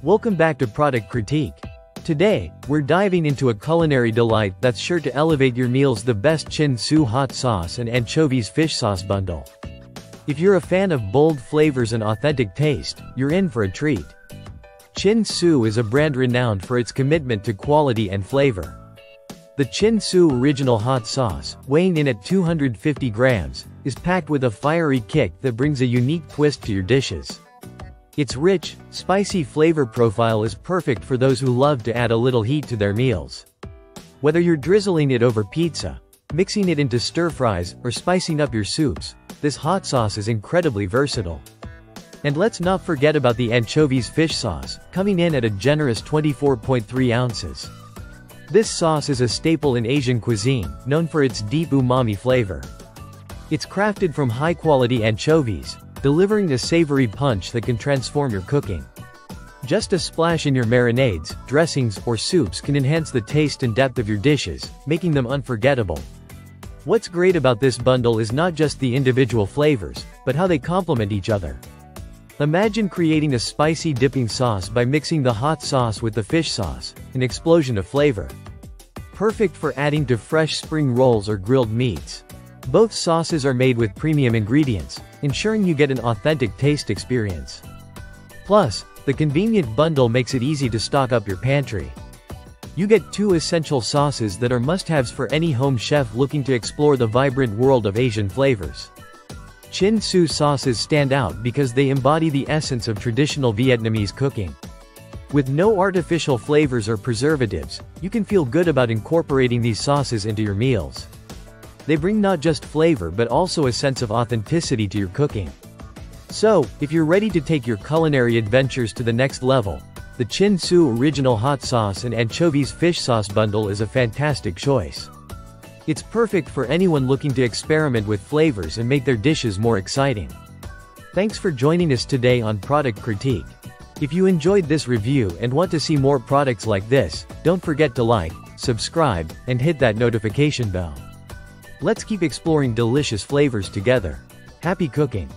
Welcome back to Product Critique. Today, we're diving into a culinary delight that's sure to elevate your meals: the best Chin Su hot sauce and anchovies fish sauce bundle. If you're a fan of bold flavors and authentic taste, you're in for a treat. Chin Su is a brand renowned for its commitment to quality and flavor. The Chin Su Original Hot Sauce, weighing in at 250 grams, is packed with a fiery kick that brings a unique twist to your dishes. Its rich, spicy flavor profile is perfect for those who love to add a little heat to their meals. Whether you're drizzling it over pizza, mixing it into stir-fries, or spicing up your soups, this hot sauce is incredibly versatile. And let's not forget about the anchovies fish sauce, coming in at a generous 24.3 ounces. This sauce is a staple in Asian cuisine, known for its deep umami flavor. It's crafted from high-quality anchovies, delivering a savory punch that can transform your cooking. Just a splash in your marinades, dressings, or soups can enhance the taste and depth of your dishes, making them unforgettable. What's great about this bundle is not just the individual flavors, but how they complement each other. Imagine creating a spicy dipping sauce by mixing the hot sauce with the fish sauce, an explosion of flavor. Perfect for adding to fresh spring rolls or grilled meats. Both sauces are made with premium ingredients, ensuring you get an authentic taste experience. Plus, the convenient bundle makes it easy to stock up your pantry. You get two essential sauces that are must-haves for any home chef looking to explore the vibrant world of Asian flavors. Chin Su sauces stand out because they embody the essence of traditional Vietnamese cooking. With no artificial flavors or preservatives, you can feel good about incorporating these sauces into your meals. They bring not just flavor but also a sense of authenticity to your cooking. So, if you're ready to take your culinary adventures to the next level, the Chin Su Original Hot Sauce and Anchovies Fish Sauce Bundle is a fantastic choice. It's perfect for anyone looking to experiment with flavors and make their dishes more exciting. Thanks for joining us today on Product Critique. If you enjoyed this review and want to see more products like this, don't forget to like, subscribe, and hit that notification bell. Let's keep exploring delicious flavors together. Happy cooking!